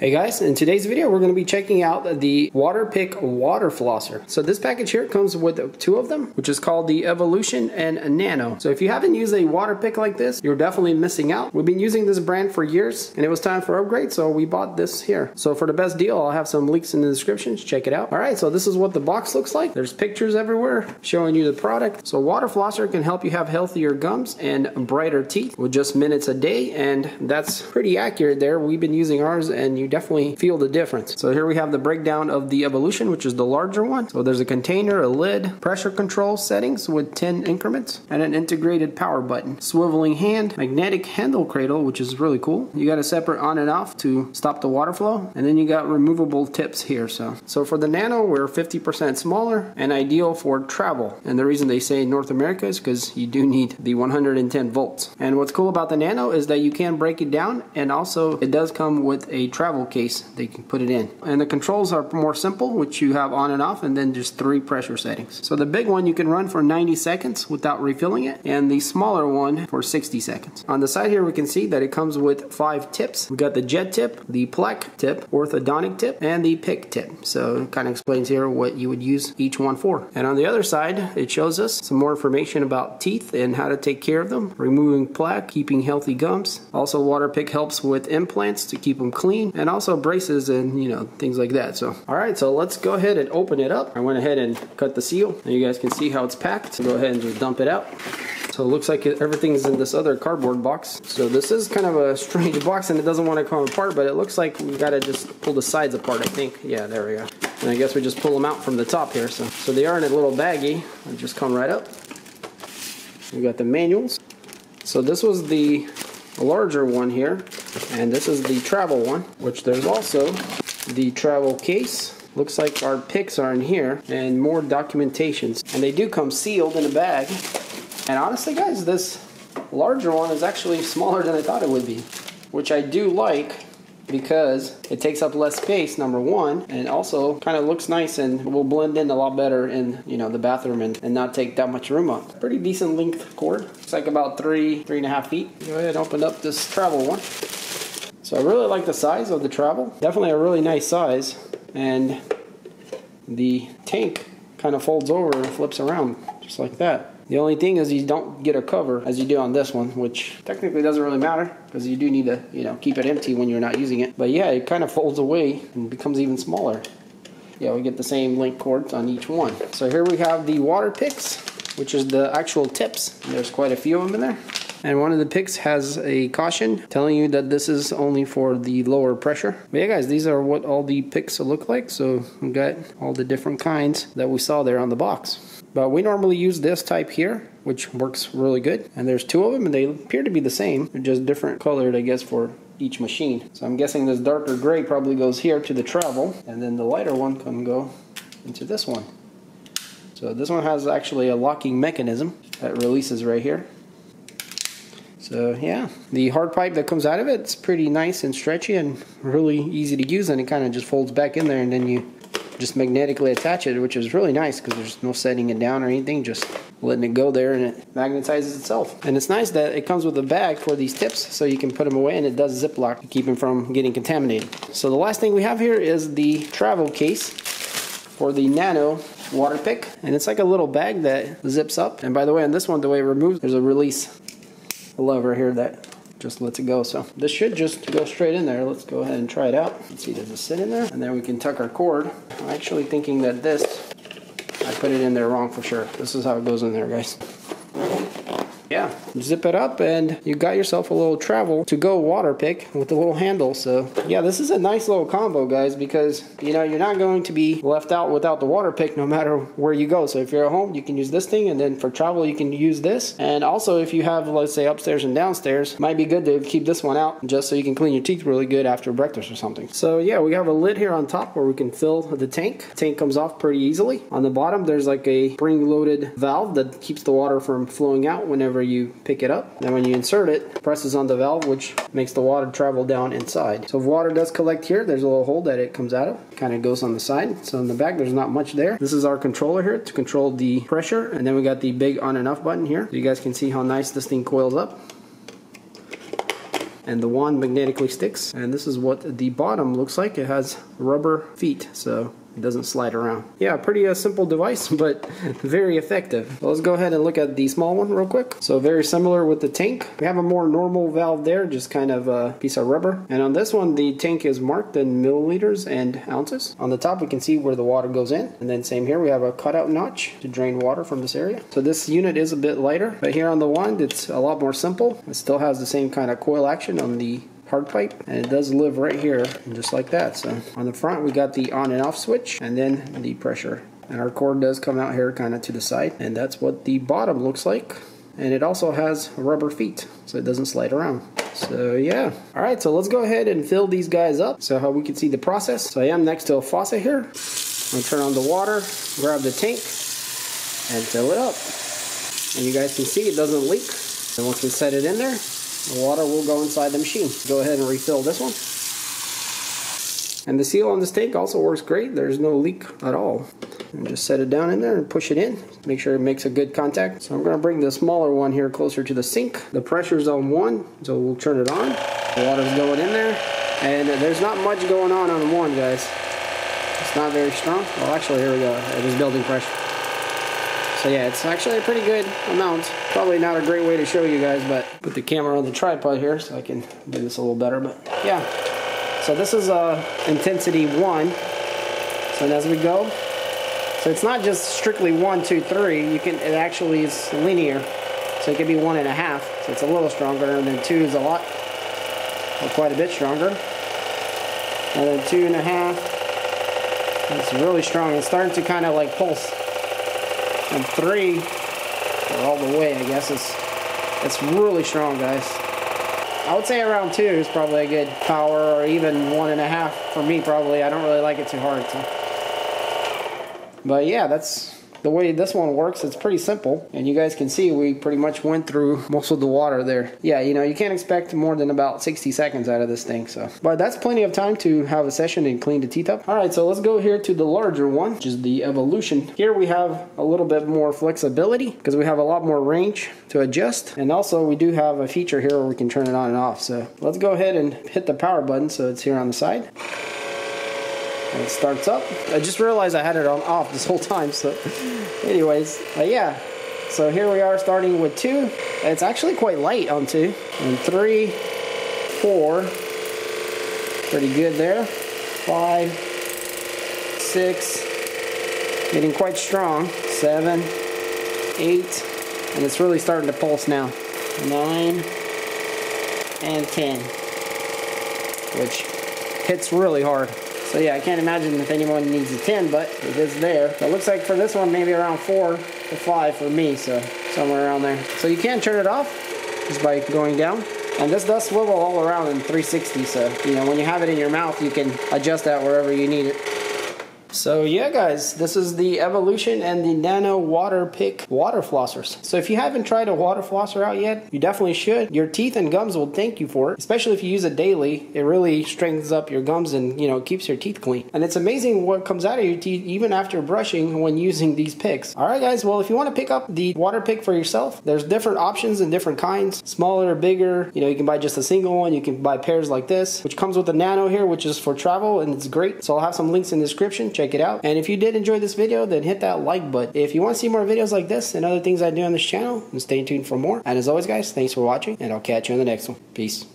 Hey guys, in today's video we're going to be checking out the WATERPIK water flosser. So this package here comes with two of them, which is called the Evolution and Nano. So if you haven't used a WATERPIK like this, you're definitely missing out. We've been using this brand for years and it was time for upgrade, so we bought this here. So for the best deal, I'll have some links in the descriptions. Check it out. Alright, so this is what the box looks like. There's pictures everywhere showing you the product. So water flosser can help you have healthier gums and brighter teeth with just minutes a day, and that's pretty accurate there. We've been using ours and you definitely feel the difference. So here we have the breakdown of the Evolution, which is the larger one. So there's a container, a lid, pressure control settings with 10 increments, and an integrated power button. Swiveling hand, magnetic handle cradle, which is really cool. You got a separate on and off to stop the water flow, and then you got removable tips here. So for the Nano, we're 50% smaller and ideal for travel. And the reason they say North America is because you do need the 110 volts. And what's cool about the Nano is that you can break it down, and also it does come with a travel case they can put it in. And the controls are more simple, which you have on and off, and then just 3 pressure settings. So the big one you can run for 90 seconds without refilling it, and the smaller one for 60 seconds. On the side here we can see that it comes with 5 tips. We got the jet tip, the plaque tip, orthodontic tip, and the pick tip. So it kind of explains here what you would use each one for. And on the other side it shows us some more information about teeth and how to take care of them, removing plaque, keeping healthy gums. Also WATERPIK helps with implants to keep them clean, and also braces and things like that. So alright, so let's go ahead and open it up. I went ahead and cut the seal and you guys can see how it's packed. So go ahead and just dump it out. So it looks like everything's in this other cardboard box. So this is kind of a strange box and it doesn't want to come apart, but it looks like we gotta just pull the sides apart, I think. Yeah, there we go. And I guess we just pull them out from the top here. So they are in a little baggie. They just come right up. We got the manuals. So this was the larger one here, and this is the travel one, which there's also the travel case. Looks like our picks are in here and more documentations, and they do come sealed in a bag. And honestly guys, this larger one is actually smaller than I thought it would be, which I do like because it takes up less space, number one, and also kind of looks nice and will blend in a lot better in the bathroom and not take that much room up. Pretty decent length cord. It's like about 3.5 feet. Go ahead and open up this travel one. So I really like the size of the travel. Definitely a really nice size, and the tank kind of folds over and flips around just like that. The only thing is you don't get a cover as you do on this one, which technically doesn't really matter because you do need to keep it empty when you're not using it. But yeah, it kind of folds away and becomes even smaller. Yeah, we get the same length cords on each one. So here we have the WATERPIKs, which is the actual tips. There's quite a few of them in there. And one of the picks has a caution telling you that this is only for the lower pressure. But yeah guys, these are what all the picks look like. So we got all the different kinds that we saw there on the box. But we normally use this type here, which works really good. And there's 2 of them and they appear to be the same. They're just different colored, I guess, for each machine. So I'm guessing this darker gray probably goes here to the travel, and then the lighter one can go into this one. So this one has actually a locking mechanism that releases right here. So yeah, the hard pipe that comes out of it's pretty nice and stretchy and really easy to use, and it kind of just folds back in there and then you just magnetically attach it, which is really nice because there's no setting it down or anything, just letting it go there and it magnetizes itself. And it's nice that it comes with a bag for these tips so you can put them away, and it does ziplock to keep them from getting contaminated. So the last thing we have here is the travel case for the Nano WATERPIK, and it's like a little bag that zips up. And by the way, on this one, the way it removes, there's a release lever here that just lets it go. So this should just go straight in there. Let's go ahead and try it out. Let's see, does it sit in there? And then we can tuck our cord. I'm actually thinking that I put it in there wrong for sure. This is how it goes in there, guys. Yeah, zip it up and you got yourself a little travel to go WATERPIK with the little handle. So yeah, this is a nice little combo, guys, because you're not going to be left out without the WATERPIK no matter where you go. So if you're at home, you can use this thing, and then for travel you can use this. And also if you have, let's say, upstairs and downstairs, it might be good to keep this one out just so you can clean your teeth really good after breakfast or something. So yeah, we have a lid here on top where we can fill the tank. The tank comes off pretty easily. On the bottom there's like a spring-loaded valve that keeps the water from flowing out whenever you pick it up. Then when you insert it, presses on the valve, which makes the water travel down inside. So if water does collect here, there's a little hole that it comes out of. Kind of goes on the side. So in the back, there's not much there. This is our controller here to control the pressure. And then we got the big on and off button here. So you guys can see how nice this thing coils up. and the wand magnetically sticks. And this is what the bottom looks like. It has rubber feet, so it doesn't slide around. Yeah, pretty simple device, but very effective. So let's go ahead and look at the small one real quick. So very similar with the tank. We have a more normal valve there, just kind of a piece of rubber. And on this one, the tank is marked in milliliters and ounces. On the top, we can see where the water goes in. And then same here, we have a cutout notch to drain water from this area. So this unit is a bit lighter, but here on the wand, it's a lot more simple. It still has the same kind of coil action on the hard pipe, and it does live right here just like that. So on the front we got the on and off switch, and then the pressure, and our cord does come out here kind of to the side, and that's what the bottom looks like. And it also has rubber feet, so it doesn't slide around. So yeah, all right, so let's go ahead and fill these guys up so how we can see the process. So I am next to a faucet here. I'm gonna turn on the water, grab the tank, and fill it up, and you guys can see it doesn't leak. And once we set it in there, the water will go inside the machine. Go ahead and refill this one. And the seal on this tank also works great. There's no leak at all. And just set it down in there and push it in. Make sure it makes a good contact. So I'm going to bring the smaller one here closer to the sink. The pressure's on 1, so we'll turn it on. The water's going in there. And there's not much going on 1, guys. It's not very strong. Well, actually, here we go. It is building pressure. So yeah, it's actually a pretty good amount. Probably not a great way to show you guys, but put the camera on the tripod here so I can do this a little better. But yeah, so this is intensity 1. So as we go, so it's not just strictly 1, 2, 3. It actually is linear. So it could be 1.5. So it's a little stronger, and then 2 is a lot, or quite a bit stronger. And then 2.5. It's really strong. It's starting to kind of like pulse. And 3, or all the way, I guess, it's really strong, guys. I would say around 2 is probably a good power, or even 1.5 for me, probably. I don't really like it too hard. So. But yeah, that's the way this one works. It's pretty simple, and you guys can see we pretty much went through most of the water there. Yeah, you know, you can't expect more than about 60 seconds out of this thing, so. But that's plenty of time to have a session and clean the teeth up. All right, so let's go here to the larger one, which is the Evolution. Here we have a little bit more flexibility because we have a lot more range to adjust, and also we do have a feature here where we can turn it on and off. So let's go ahead and hit the power button, so it's here on the side. And it starts up. I just realized I had it on off this whole time, so anyways, yeah. So here we are starting with 2. It's actually quite light on 2. And 3, 4, pretty good there. 5, 6, getting quite strong. 7, 8, and it's really starting to pulse now. 9, and 10, which hits really hard. So yeah, I can't imagine if anyone needs a 10, but it is there. It looks like for this one, maybe around 4 to 5 for me, so somewhere around there. So you can turn it off just by going down. And this does swivel all around in 360, so you know, when you have it in your mouth, you can adjust that wherever you need it. So yeah, guys, this is the Evolution and the Nano WATERPIK water flossers. So if you haven't tried a water flosser out yet, you definitely should. Your teeth and gums will thank you for it, especially if you use it daily. It really strengthens up your gums and, you know, keeps your teeth clean. And it's amazing what comes out of your teeth even after brushing when using these picks. All right, guys, well, if you want to pick up the WATERPIK for yourself, there's different options and different kinds, smaller or bigger. You know, you can buy just a single one. You can buy pairs like this, which comes with the Nano here, which is for travel, and it's great. So I'll have some links in the description. Check it out. And if you did enjoy this video, then hit that like button. If you want to see more videos like this and other things I do on this channel, then stay tuned for more. And as always, guys, thanks for watching, and I'll catch you in the next one. Peace.